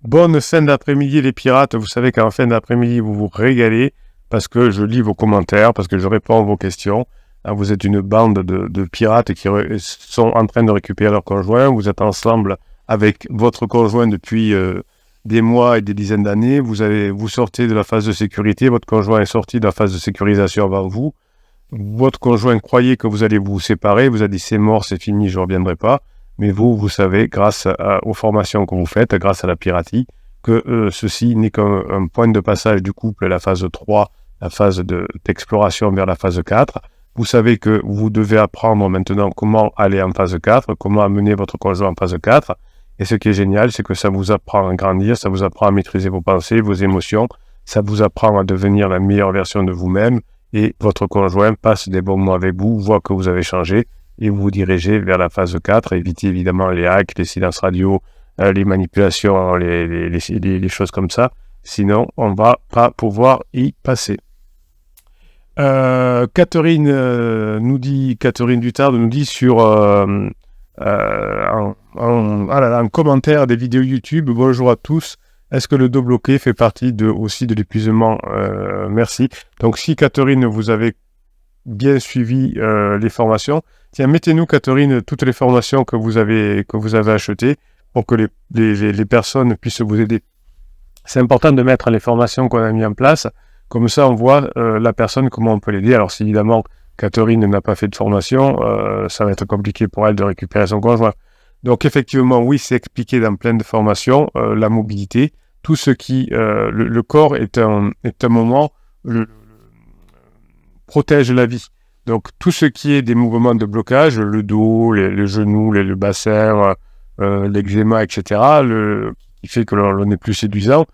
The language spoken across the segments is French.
Bonne fin d'après-midi les pirates, vous savez qu'en fin d'après-midi vous vous régalez parce que je lis vos commentaires, parce que je réponds à vos questions. Vous êtes une bande de pirates qui sont en train de récupérer leur conjoint, vous êtes ensemble avec votre conjoint depuis des mois et des dizaines d'années, vous sortez de la phase de sécurité, votre conjoint est sorti de la phase de sécurisation avant vous, votre conjoint croyait que vous allez vous séparer, vous a dit c'est mort, c'est fini, je ne reviendrai pas. Mais vous savez, grâce aux formations que vous faites, grâce à la piraterie, que ceci n'est qu'un point de passage du couple, la phase 3, la phase d'exploration vers la phase 4. Vous savez que vous devez apprendre maintenant comment aller en phase 4, comment amener votre conjoint en phase 4. Et ce qui est génial, c'est que ça vous apprend à grandir, ça vous apprend à maîtriser vos pensées, vos émotions, ça vous apprend à devenir la meilleure version de vous-même. Et votre conjoint passe des bons moments avec vous, voit que vous avez changé, et vous vous dirigez vers la phase 4, évitez évidemment les hacks, les silences radio, les manipulations, les choses comme ça, sinon on ne va pas pouvoir y passer. Catherine Dutard nous dit sur en commentaire des vidéos YouTube, bonjour à tous, est-ce que le dos bloqué fait partie aussi de l'épuisement? Merci. Donc si Catherine, vous avez bien suivi les formations, tiens, mettez-nous, Catherine, toutes les formations que vous avez achetées pour que les personnes puissent vous aider. C'est important de mettre les formations qu'on a mis en place, comme ça on voit la personne, comment on peut l'aider. Alors si évidemment Catherine n'a pas fait de formation, ça va être compliqué pour elle de récupérer son conjoint. Donc effectivement, oui, c'est expliqué dans plein de formations, la mobilité, tout ce qui... le corps est un moment... protège la vie. Donc, tout ce qui est des mouvements de blocage, le dos, les genoux, le bassin, l'eczéma, etc., qui fait que l'on n'est plus séduisant,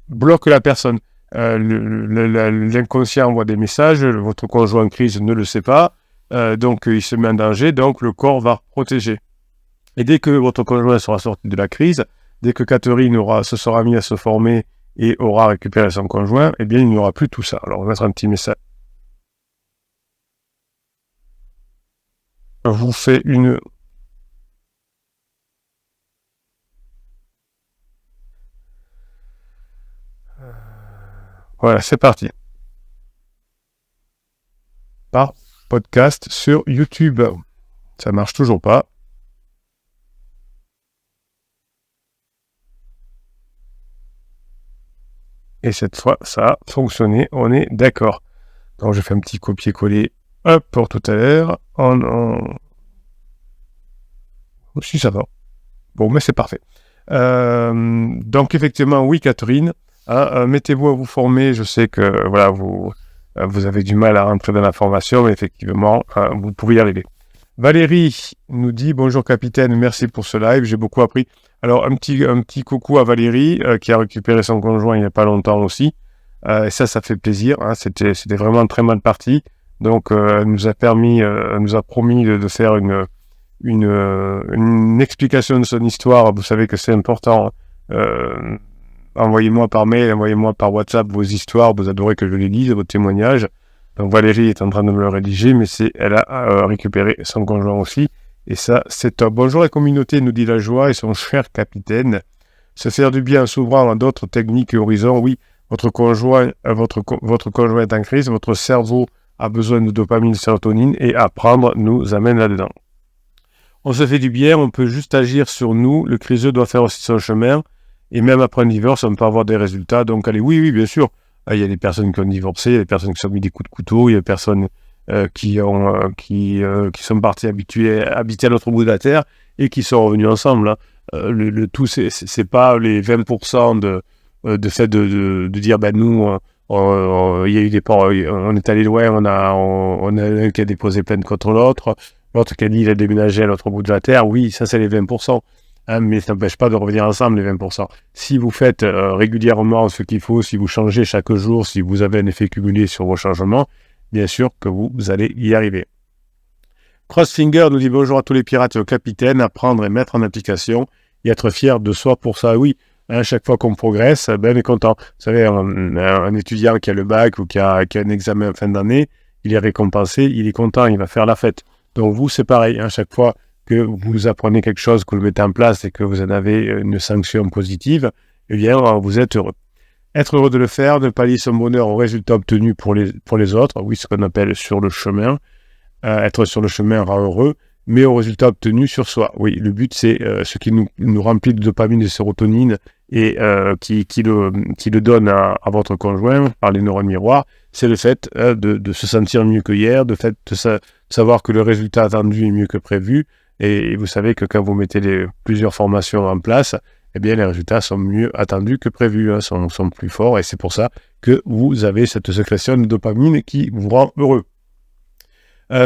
bloque la personne. L'inconscient envoie des messages, votre conjoint en crise ne le sait pas, donc il se met en danger, donc le corps va protéger. Et dès que votre conjoint sera sorti de la crise, dès que Catherine se sera mise à se former et aura récupéré son conjoint, eh bien, il n'y aura plus tout ça. Alors, on va mettre un petit message. Je vous fais une... Voilà, c'est parti. Par podcast sur YouTube. Ça marche toujours pas. Et cette fois, ça a fonctionné, on est d'accord. Donc, je fais un petit copier-coller, hop, pour tout à l'heure. Si, ça va. Bon, mais c'est parfait. Donc, effectivement, oui, Catherine, mettez-vous à vous former. Je sais que, voilà, vous avez du mal à rentrer dans la formation, mais effectivement, vous pouvez y arriver. Valérie nous dit « Bonjour capitaine, merci pour ce live, j'ai beaucoup appris. » Alors, un petit coucou à Valérie, qui a récupéré son conjoint il n'y a pas longtemps aussi. Et ça fait plaisir. Hein, c'était vraiment très mal parti. Donc, elle nous a promis de faire une explication de son histoire. Vous savez que c'est important. Envoyez-moi par mail, envoyez-moi par WhatsApp vos histoires. Vous adorez que je les lise, vos témoignages. Donc, Valérie est en train de me le rédiger, mais elle a récupéré son conjoint aussi. Et ça, c'est top. Bonjour la communauté, nous dit la joie et son cher capitaine. Se faire du bien en s'ouvrant à d'autres techniques et horizons. Oui, votre conjoint est en crise, votre cerveau a besoin de dopamine, sérotonine et apprendre nous amène là-dedans. On se fait du bien, on peut juste agir sur nous. Le criseux doit faire aussi son chemin. Et même après un divorce, on peut avoir des résultats. Donc, allez, oui, bien sûr. Il y a des personnes qui ont divorcé, il y a des personnes qui se sont mis des coups de couteau, il y a des personnes qui sont partis habiter à l'autre bout de la terre et qui sont revenus ensemble. Hein. Le tout, c'est pas les 20% de fait de dire, ben nous, il y a eu des ports, on est allé loin, on a un qui a déposé plainte contre l'autre qui a dit il a déménagé à l'autre bout de la terre. Oui, ça c'est les 20%. Hein, mais ça n'empêche pas de revenir ensemble, les 20%. Si vous faites régulièrement ce qu'il faut, si vous changez chaque jour, si vous avez un effet cumulé sur vos changements, bien sûr que vous allez y arriver. Crossfinger nous dit bonjour à tous les pirates et au capitaine, apprendre et mettre en application et être fier de soi pour ça. Oui, hein, chaque fois qu'on progresse, ben on est content. Vous savez, un étudiant qui a le bac ou qui a un examen en fin d'année, il est récompensé, il est content, il va faire la fête. Donc vous, c'est pareil, hein, chaque fois que vous apprenez quelque chose, que vous le mettez en place et que vous en avez une sanction positive, eh bien, vous êtes heureux. Être heureux de le faire, ne pas lier son bonheur au résultat obtenu pour les autres, oui, ce qu'on appelle sur le chemin. Être sur le chemin rend heureux, mais au résultat obtenu sur soi. Oui, le but, c'est ce qui nous remplit de dopamine et de sérotonine et qui le donne à votre conjoint par les neurones miroirs, c'est le fait de se sentir mieux que hier, de savoir que le résultat attendu est mieux que prévu. Et vous savez que quand vous mettez plusieurs formations en place, eh bien, les résultats sont mieux attendus que prévus, hein, sont plus forts. Et c'est pour ça que vous avez cette sécrétion de dopamine qui vous rend heureux.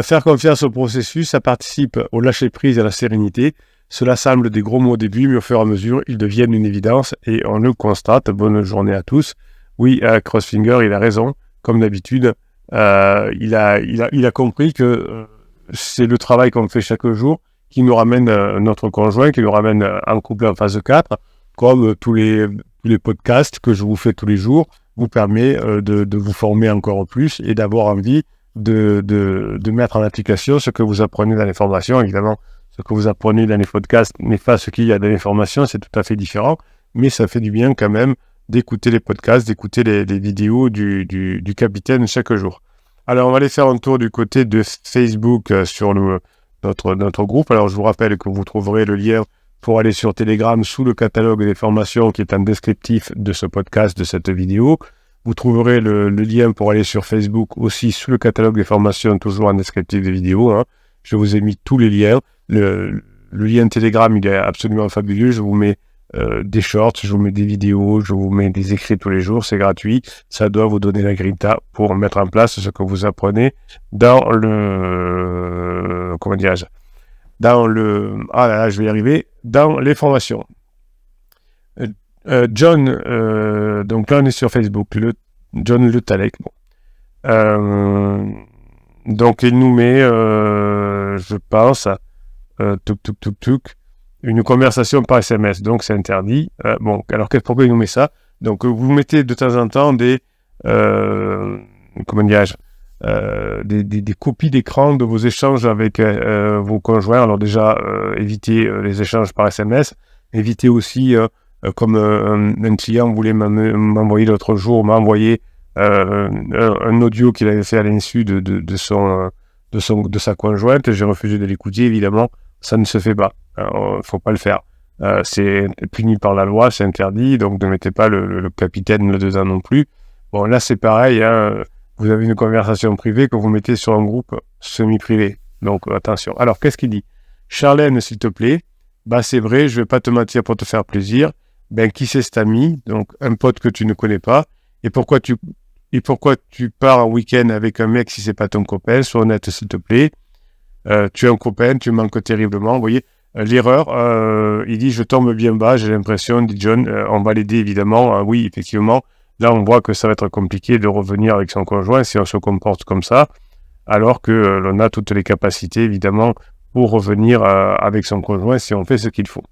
Faire confiance au processus, ça participe au lâcher-prise et à la sérénité. Cela semble des gros mots au début, mais au fur et à mesure, ils deviennent une évidence et on le constate. Bonne journée à tous. Oui, Crossfinger, il a raison. Comme d'habitude, il a compris que c'est le travail qu'on fait chaque jour qui nous ramène notre conjoint, qui nous ramène en couple en phase 4, comme tous les podcasts que je vous fais tous les jours, vous permet de vous former encore plus et d'avoir envie de mettre en application ce que vous apprenez dans les formations. Évidemment, ce que vous apprenez dans les podcasts n'est pas ce qu'il y a dans les formations, c'est tout à fait différent, mais ça fait du bien quand même d'écouter les podcasts, d'écouter les vidéos du capitaine chaque jour. Alors, on va aller faire un tour du côté de Facebook sur notre groupe. Alors, je vous rappelle que vous trouverez le lien pour aller sur Telegram sous le catalogue des formations qui est en descriptif de ce podcast, de cette vidéo. Vous trouverez le lien pour aller sur Facebook aussi sous le catalogue des formations, toujours en descriptif des vidéos. Hein. Je vous ai mis tous les liens. Le lien Telegram, il est absolument fabuleux. Je vous mets des shorts, je vous mets des vidéos, je vous mets des écrits tous les jours. C'est gratuit. Ça doit vous donner la grinta pour mettre en place ce que vous apprenez dans le... Comment dirais-je ? Dans le... Ah là là, je vais y arriver. Dans les formations. John, donc là on est sur Facebook, John Le Talec. Bon. Donc il nous met, je pense, une conversation par SMS, donc c'est interdit. Bon, alors pourquoi il nous met ça ? Donc vous mettez de temps en temps des copies d'écran de vos échanges avec vos conjoints. Alors déjà, évitez les échanges par SMS, évitez aussi... comme un client voulait m'envoyer l'autre jour, m'a envoyé un audio qu'il avait fait à l'insu de sa conjointe. J'ai refusé de l'écouter, évidemment, ça ne se fait pas. Faut pas le faire. C'est puni par la loi, c'est interdit, donc ne mettez pas le capitaine là-dedans non plus. Bon, là c'est pareil, hein, vous avez une conversation privée que vous mettez sur un groupe semi-privé, donc attention. Alors, qu'est-ce qu'il dit ? Charlène, s'il te plaît, bah c'est vrai, je vais pas te mentir pour te faire plaisir. Ben, qui c'est cet ami? Donc, un pote que tu ne connais pas. Et pourquoi tu pars en week-end avec un mec si c'est pas ton copain? Sois honnête, s'il te plaît. Tu es un copain, tu manques terriblement. Vous voyez, l'erreur, il dit, je tombe bien bas, j'ai l'impression, dit John, on va l'aider évidemment. Oui, effectivement, là, on voit que ça va être compliqué de revenir avec son conjoint si on se comporte comme ça, alors que l'on a toutes les capacités, évidemment, pour revenir avec son conjoint si on fait ce qu'il faut.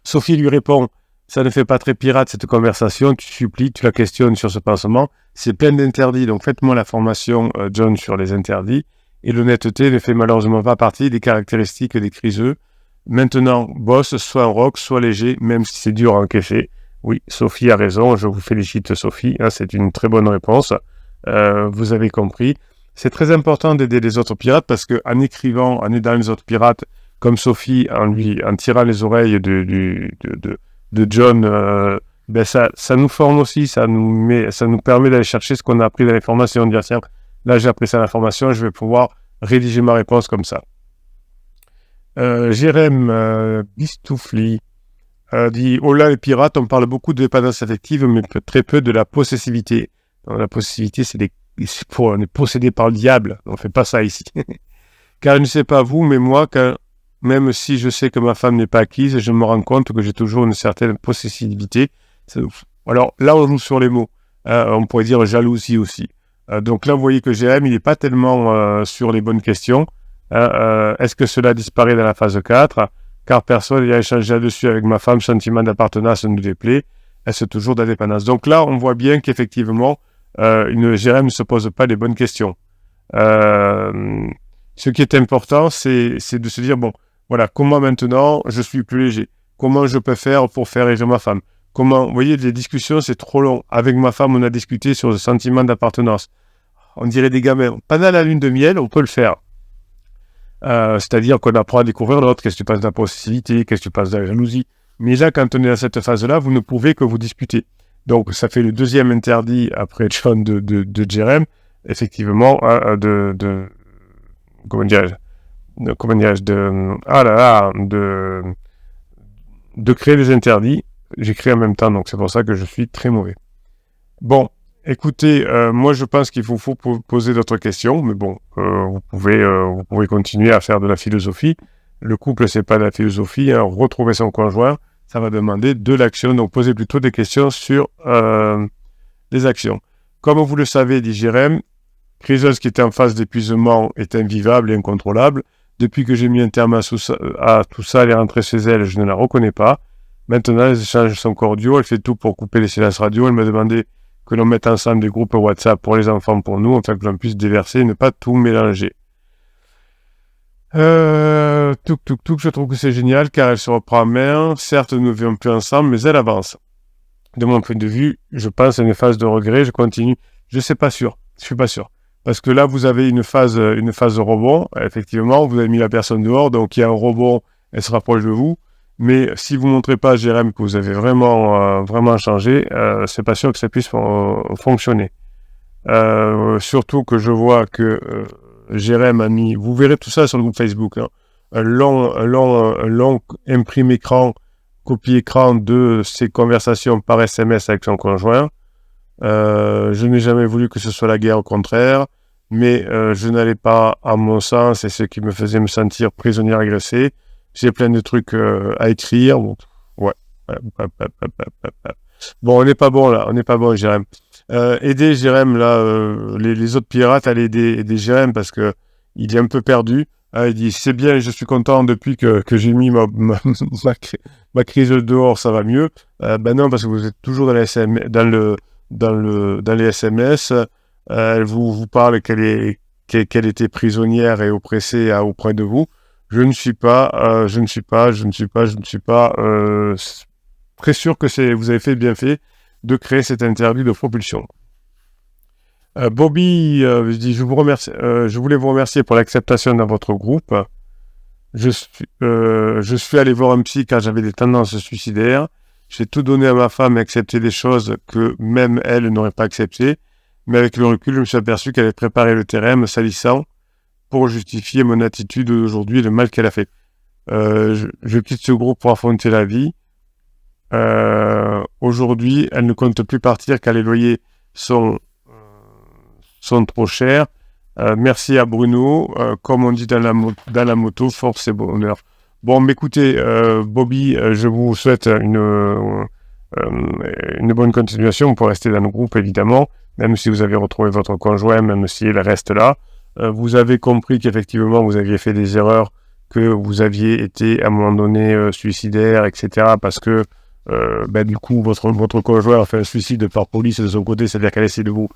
Sophie lui répond, ça ne fait pas très pirate cette conversation, tu supplies, tu la questionnes sur ce pansement, c'est plein d'interdits, donc faites-moi la formation, John, sur les interdits, et l'honnêteté ne fait malheureusement pas partie des caractéristiques des criseux. Maintenant, boss, soit un rock, soit léger, même si c'est dur à encaisser. Oui, Sophie a raison, je vous félicite Sophie, hein, c'est une très bonne réponse, vous avez compris. C'est très important d'aider les autres pirates parce qu'en écrivant, en aidant les autres pirates, comme Sophie, en tirant les oreilles de John, ben ça nous forme aussi, ça nous permet d'aller chercher ce qu'on a appris dans les formations, de dire tiens, là j'ai appris ça dans la formation, je vais pouvoir rédiger ma réponse comme ça. Jérém Bistoufli dit oh là les pirates, on parle beaucoup de dépendance affective, mais très peu de la possessivité. Donc, la possessivité, on est possédé par le diable, on ne fait pas ça ici. Car je ne sais pas vous, mais moi, même si je sais que ma femme n'est pas acquise, je me rends compte que j'ai toujours une certaine possessivité. Alors là, on joue sur les mots. On pourrait dire jalousie aussi. Donc là, vous voyez que Jérém, il n'est pas tellement sur les bonnes questions. Est-ce que cela disparaît dans la phase 4 ? Car personne n'a échangé là-dessus avec ma femme, sentiment d'appartenance nous déplaît. Est-ce toujours d'indépendance ? Donc là, on voit bien qu'effectivement, Jérém ne se pose pas les bonnes questions. Ce qui est important, c'est de se dire, bon, Voilà, comment maintenant je suis plus léger? Comment je peux faire pour faire rire ma femme? Comment, vous voyez, les discussions, c'est trop long. Avec ma femme, on a discuté sur le sentiment d'appartenance. On dirait des gamins. Pendant la lune de miel, on peut le faire. C'est-à-dire qu'on apprend à découvrir l'autre. Qu'est-ce que tu penses de la possessivité? Qu'est-ce que tu penses de la jalousie? Mais là, quand on est dans cette phase-là, vous ne pouvez que vous disputer. Donc, ça fait le deuxième interdit après John de Jérém, effectivement, comment dirais-je, de créer des interdits. J'écris en même temps, donc c'est pour ça que je suis très mauvais. Bon, écoutez, moi je pense qu'il faut poser d'autres questions, mais bon, vous pouvez continuer à faire de la philosophie. Le couple, c'est pas de la philosophie, hein. Retrouver son conjoint, ça va demander de l'action, donc posez plutôt des questions sur les actions. Comme vous le savez, dit Jérém, Chrysos qui était en phase d'épuisement est invivable et incontrôlable. Depuis que j'ai mis un terme à tout ça, elle est rentrée chez elle, je ne la reconnais pas. Maintenant, les échanges sont cordiaux, elle fait tout pour couper les silences radio, elle m'a demandé que l'on mette ensemble des groupes WhatsApp pour les enfants, pour nous, afin que l'on puisse déverser et ne pas tout mélanger. Je trouve que c'est génial, car elle se reprend en main. Certes, nous ne vivons plus ensemble, mais elle avance. De mon point de vue, je pense à une phase de regret, je continue. Je suis pas sûr. Parce que là, vous avez une phase de rebond. Effectivement, vous avez mis la personne dehors, donc il y a un rebond, elle se rapproche de vous. Mais si vous ne montrez pas à Jérém que vous avez vraiment changé, c'est pas sûr que ça puisse fonctionner. Surtout que je vois que Jérém a mis, vous verrez tout ça sur le groupe Facebook, hein, un long imprimé écran, copie écran de ses conversations par SMS avec son conjoint. Je n'ai jamais voulu que ce soit la guerre, au contraire, mais je n'allais pas, à mon sens, et ce qui me faisait me sentir prisonnier agressé. J'ai plein de trucs à écrire. Bon, ouais. Bon, on n'est pas bon, Jérém. Aider Jérém, là, les autres pirates, allez aider Jérém parce que il est un peu perdu. Il dit, c'est bien, je suis content depuis que j'ai mis ma crise dehors, ça va mieux. Ben non, parce que vous êtes toujours dans les SMS. Elle vous parle qu'elle était prisonnière et oppressée auprès de vous. Je ne suis pas très sûr que vous avez bien fait de créer cet interdit de propulsion. Bobby dit, je voulais vous remercier pour l'acceptation dans votre groupe. Je suis allé voir un psy car j'avais des tendances suicidaires. J'ai tout donné à ma femme et accepté des choses que même elle n'aurait pas acceptées. Mais avec le recul, je me suis aperçu qu'elle avait préparé le terrain, me salissant, pour justifier mon attitude d'aujourd'hui et le mal qu'elle a fait. Je quitte ce groupe pour affronter la vie. Aujourd'hui, elle ne compte plus partir car les loyers sont trop chers. Merci à Bruno. Comme on dit dans la moto, force et bonheur. Bon, mais écoutez, Bobby, je vous souhaite une bonne continuation pour rester dans le groupe, évidemment, même si vous avez retrouvé votre conjoint, même si il reste là. Vous avez compris qu'effectivement, vous aviez fait des erreurs, que vous aviez été à un moment donné suicidaire, etc. Parce que, du coup, votre conjoint a fait un suicide par police de son côté, c'est-à-dire qu'elle essaie de vous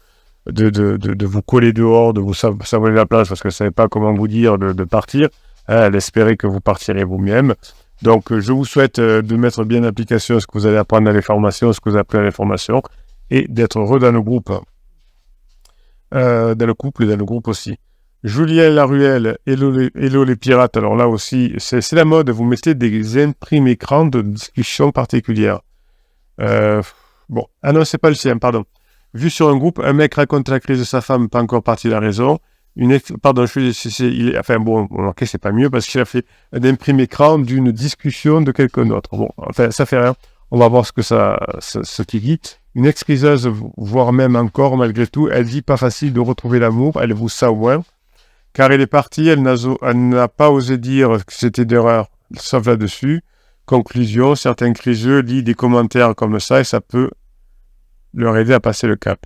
coller dehors, de vous savonner la plage parce qu'elle ne savait pas comment vous dire de partir. Elle espérait que vous partiriez vous-même. Donc, je vous souhaite de mettre bien en application ce que vous allez apprendre dans les formations, ce que vous avez appris dans les formations, et d'être heureux dans le groupe. Dans le couple et dans le groupe aussi. Julien Laruelle, hello les pirates. Alors là aussi, c'est la mode. Vous mettez des imprimes écrans de discussion particulière. Bon. Ah non, c'est pas le sien, pardon. Vu sur un groupe, un mec raconte la crise de sa femme, pas encore parti de la raison. Ok, c'est pas mieux parce qu'il a fait un imprime écran d'une discussion de quelqu'un d'autre. Bon, enfin, ça fait rien. On va voir ce qu'il dit. Une ex-criseuse, voire même encore, malgré tout, elle dit pas facile de retrouver l'amour, elle vous ça au moins. Car elle est partie, elle n'a pas osé dire que c'était d'erreur, sauf là-dessus. Conclusion, certains criseux lisent des commentaires comme ça et ça peut leur aider à passer le cap.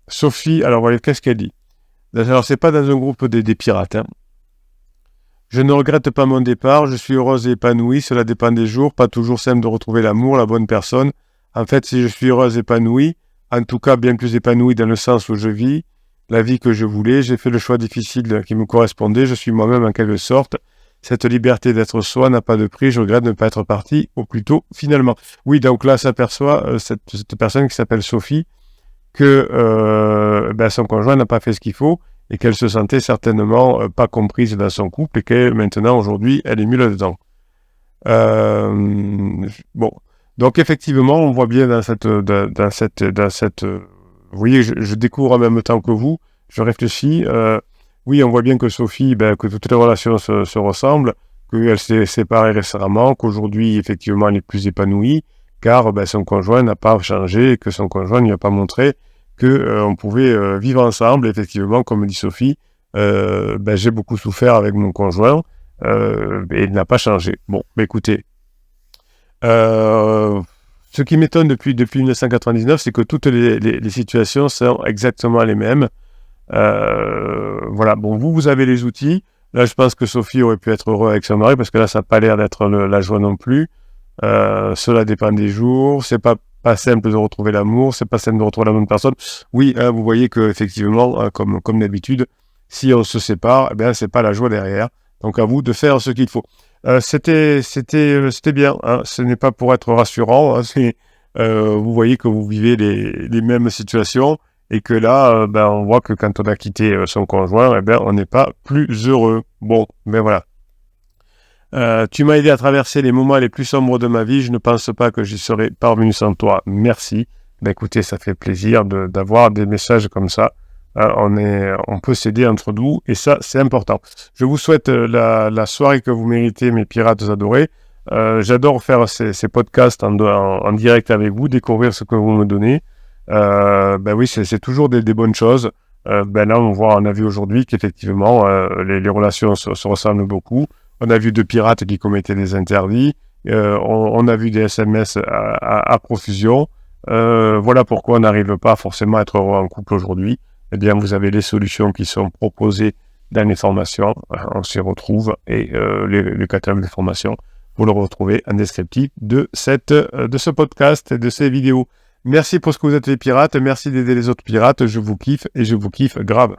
Sophie, alors voilà, qu'est-ce qu'elle dit? Alors, c'est pas dans un groupe des pirates, hein. Je ne regrette pas mon départ, je suis heureuse et épanouie, cela dépend des jours, pas toujours simple de retrouver l'amour, la bonne personne. En fait, si je suis heureuse et épanouie, en tout cas bien plus épanouie dans le sens où je vis, la vie que je voulais, j'ai fait le choix difficile qui me correspondait, je suis moi-même en quelque sorte. Cette liberté d'être soi n'a pas de prix, je regrette de ne pas être parti au plus tôt finalement. Oui, donc là s'aperçoit cette personne qui s'appelle Sophie que son conjoint n'a pas fait ce qu'il faut et qu'elle se sentait certainement pas comprise dans son couple et que maintenant, aujourd'hui, elle est mieux là-dedans. Bon, donc effectivement, on voit bien dans cette, vous voyez, je découvre en même temps que vous, je réfléchis. Oui, on voit bien que Sophie, que toutes les relations se ressemblent, qu'elle s'est séparée récemment, qu'aujourd'hui, effectivement, elle est plus épanouie, car son conjoint n'a pas changé et que son conjoint ne lui a pas montré qu'on pouvait vivre ensemble. Effectivement, comme dit Sophie, j'ai beaucoup souffert avec mon conjoint et il n'a pas changé. Bon, écoutez, ce qui m'étonne depuis 1999, c'est que toutes les situations sont exactement les mêmes. Voilà, bon, vous avez les outils. Là, je pense que Sophie aurait pu être heureuse avec son mari, parce que là, ça n'a pas l'air d'être la joie non plus. Cela dépend des jours. C'est pas simple de retrouver l'amour, c'est pas simple de retrouver la bonne personne. Oui, vous voyez que effectivement, comme d'habitude, si on se sépare, c'est pas la joie derrière. Donc à vous de faire ce qu'il faut. C'était bien. Hein. Ce n'est pas pour être rassurant. Hein, vous voyez que vous vivez les mêmes situations et que là, on voit que quand on a quitté son conjoint, on n'est pas plus heureux. Bon, voilà. Tu m'as aidé à traverser les moments les plus sombres de ma vie. Je ne pense pas que j'y serais parvenu sans toi. Merci. Écoutez, ça fait plaisir d'avoir des messages comme ça. On peut s'aider entre nous et ça, c'est important. Je vous souhaite la soirée que vous méritez, mes pirates adorés. J'adore faire ces podcasts en direct avec vous, découvrir ce que vous me donnez. Oui, c'est toujours des bonnes choses. Là, on a vu aujourd'hui qu'effectivement, les relations se ressemblent beaucoup. On a vu 2 pirates qui commettaient des interdits. On a vu des SMS à profusion. Voilà pourquoi on n'arrive pas forcément à être heureux en couple aujourd'hui. Vous avez les solutions qui sont proposées dans les formations. On s'y retrouve et le catalogue de formations, vous le retrouvez en descriptif de ce podcast et de ces vidéos. Merci pour ce que vous êtes les pirates. Merci d'aider les autres pirates. Je vous kiffe et je vous kiffe grave.